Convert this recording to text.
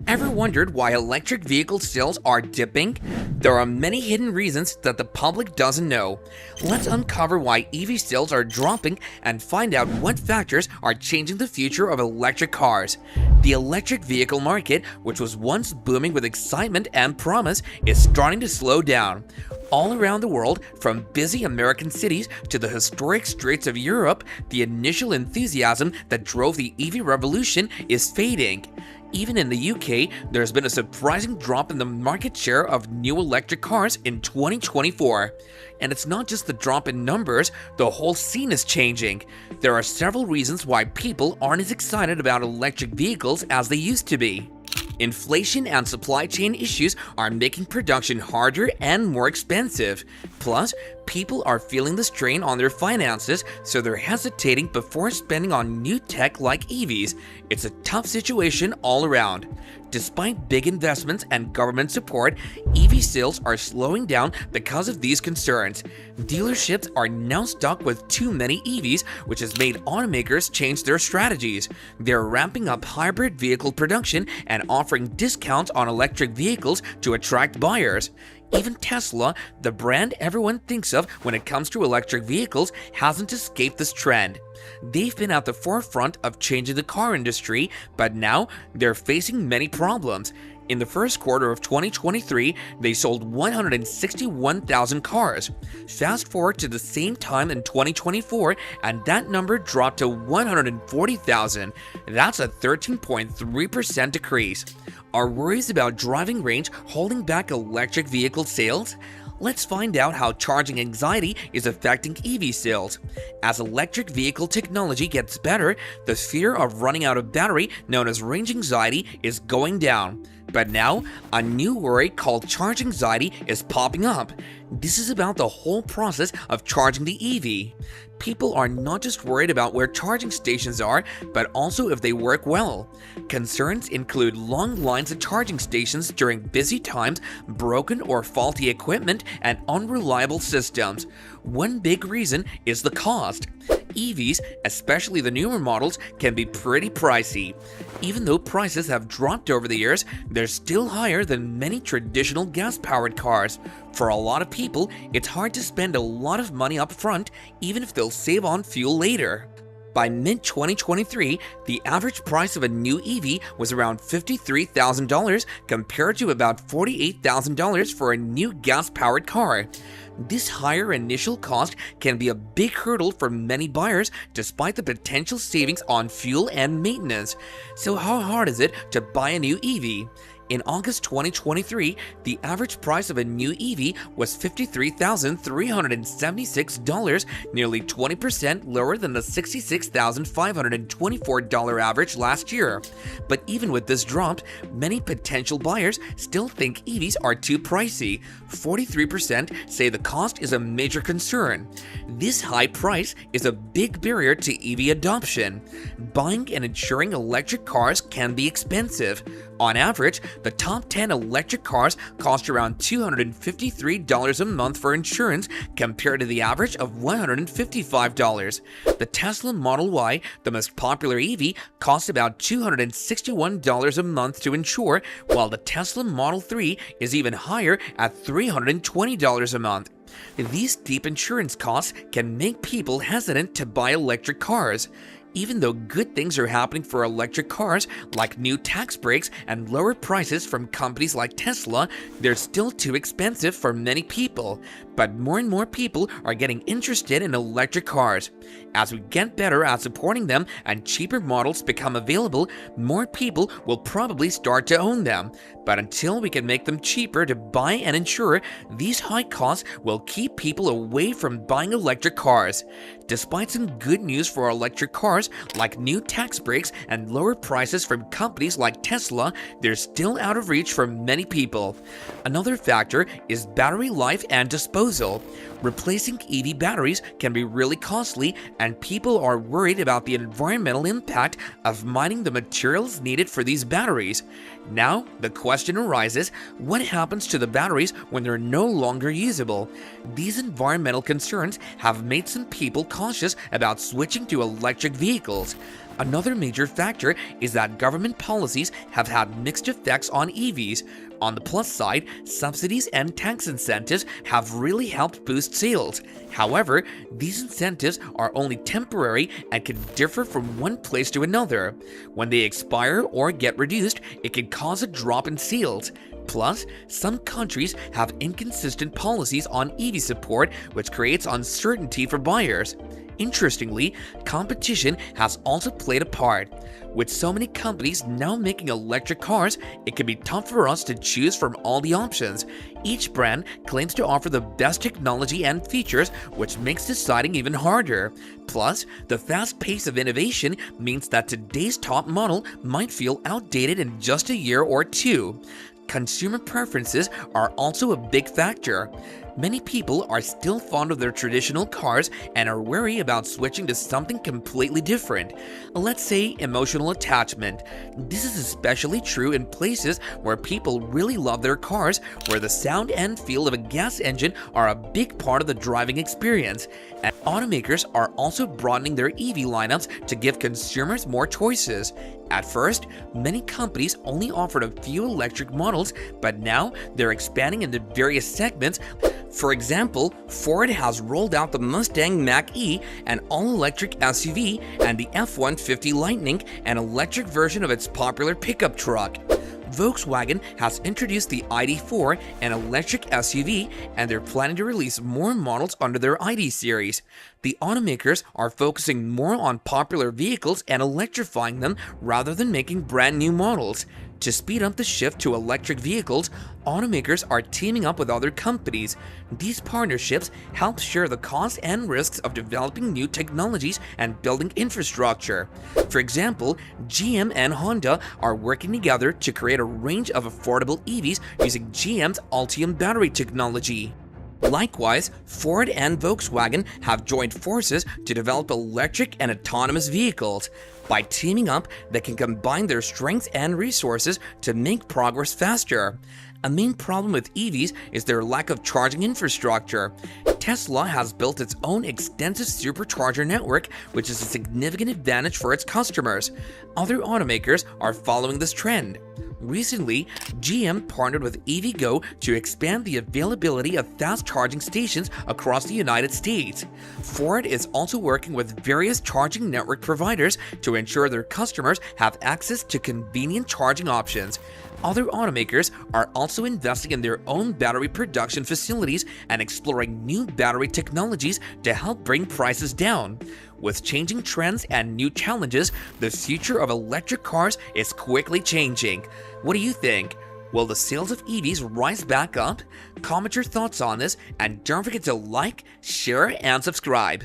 Ever wondered why electric vehicle sales are dipping? There are many hidden reasons that the public doesn't know. Let's uncover why EV sales are dropping and find out what factors are changing the future of electric cars. The electric vehicle market, which was once booming with excitement and promise, is starting to slow down. All around the world, from busy American cities to the historic streets of Europe, the initial enthusiasm that drove the EV revolution is fading. Even in the UK, there's been a surprising drop in the market share of new electric cars in 2024. And it's not just the drop in numbers, the whole scene is changing. There are several reasons why people aren't as excited about electric vehicles as they used to be. Inflation and supply chain issues are making production harder and more expensive. Plus, people are feeling the strain on their finances, so they're hesitating before spending on new tech like EVs. It's a tough situation all around. Despite big investments and government support, EV sales are slowing down because of these concerns. Dealerships are now stuck with too many EVs, which has made automakers change their strategies. They're ramping up hybrid vehicle production and offering discounts on electric vehicles to attract buyers. Even Tesla, the brand everyone thinks of when it comes to electric vehicles, hasn't escaped this trend. They've been at the forefront of changing the car industry, but now they're facing many problems. In the first quarter of 2023, they sold 161,000 cars. Fast forward to the same time in 2024, and that number dropped to 140,000. That's a 13.3% decrease. Are worries about driving range holding back electric vehicle sales? Let's find out how charging anxiety is affecting EV sales. As electric vehicle technology gets better, the fear of running out of battery, known as range anxiety, is going down. But now, a new worry called charge anxiety is popping up. This is about the whole process of charging the EV. People are not just worried about where charging stations are, but also if they work well. Concerns include long lines at charging stations during busy times, broken or faulty equipment, and unreliable systems. One big reason is the cost. EVs, especially the newer models, can be pretty pricey. Even though prices have dropped over the years, they're still higher than many traditional gas-powered cars. For a lot of people, it's hard to spend a lot of money up front, even if they'll save on fuel later. By mid-2023, the average price of a new EV was around $53,000 compared to about $48,000 for a new gas-powered car. This higher initial cost can be a big hurdle for many buyers despite the potential savings on fuel and maintenance. So how hard is it to buy a new EV? In August 2023, the average price of a new EV was $53,376, nearly 20% lower than the $66,524 average last year. But even with this drop, many potential buyers still think EVs are too pricey. 43% say the cost is a major concern. This high price is a big barrier to EV adoption. Buying and insuring electric cars can be expensive. On average, the top 10 electric cars cost around $253 a month for insurance compared to the average of $155. The Tesla Model Y, the most popular EV, costs about $261 a month to insure, while the Tesla Model 3 is even higher at $320 a month. These steep insurance costs can make people hesitant to buy electric cars. Even though good things are happening for electric cars, like new tax breaks and lower prices from companies like Tesla, they're still too expensive for many people. But more and more people are getting interested in electric cars. As we get better at supporting them and cheaper models become available, more people will probably start to own them. But until we can make them cheaper to buy and insure, these high costs will keep people away from buying electric cars. Despite some good news for electric cars, like new tax breaks and lower prices from companies like Tesla, they're still out of reach for many people. Another factor is battery life and disposal. Replacing EV batteries can be really costly, and people are worried about the environmental impact of mining the materials needed for these batteries. Now, the question arises, what happens to the batteries when they're no longer usable? These environmental concerns have made some people cautious about switching to electric vehicles. Another major factor is that government policies have had mixed effects on EVs. On the plus side, subsidies and tax incentives have really helped boost sales. However, these incentives are only temporary and can differ from one place to another. When they expire or get reduced, it can cause a drop in sales. Plus, some countries have inconsistent policies on EV support, which creates uncertainty for buyers. Interestingly, competition has also played a part. With so many companies now making electric cars, it can be tough for us to choose from all the options. Each brand claims to offer the best technology and features, which makes deciding even harder. Plus, the fast pace of innovation means that today's top model might feel outdated in just a year or two. Consumer preferences are also a big factor. Many people are still fond of their traditional cars and are wary about switching to something completely different. Let's say emotional attachment. This is especially true in places where people really love their cars, where the sound and feel of a gas engine are a big part of the driving experience. And automakers are also broadening their EV lineups to give consumers more choices. At first, many companies only offered a few electric models, but now they're expanding into various segments. For example, Ford has rolled out the Mustang Mach-E, an all-electric SUV, and the F-150 Lightning, an electric version of its popular pickup truck. Volkswagen has introduced the ID.4, an electric SUV, and they're planning to release more models under their ID series. The automakers are focusing more on popular vehicles and electrifying them rather than making brand new models. To speed up the shift to electric vehicles, automakers are teaming up with other companies. These partnerships help share the costs and risks of developing new technologies and building infrastructure. For example, GM and Honda are working together to create a range of affordable EVs using GM's Ultium battery technology. Likewise, Ford and Volkswagen have joined forces to develop electric and autonomous vehicles. By teaming up, they can combine their strengths and resources to make progress faster. A main problem with EVs is their lack of charging infrastructure. Tesla has built its own extensive supercharger network, which is a significant advantage for its customers. Other automakers are following this trend. Recently, GM partnered with EVgo to expand the availability of fast charging stations across the United States. Ford is also working with various charging network providers to ensure their customers have access to convenient charging options. Other automakers are also investing in their own battery production facilities and exploring new battery technologies to help bring prices down. With changing trends and new challenges, the future of electric cars is quickly changing. What do you think? Will the sales of EVs rise back up? Comment your thoughts on this and don't forget to like, share, and subscribe.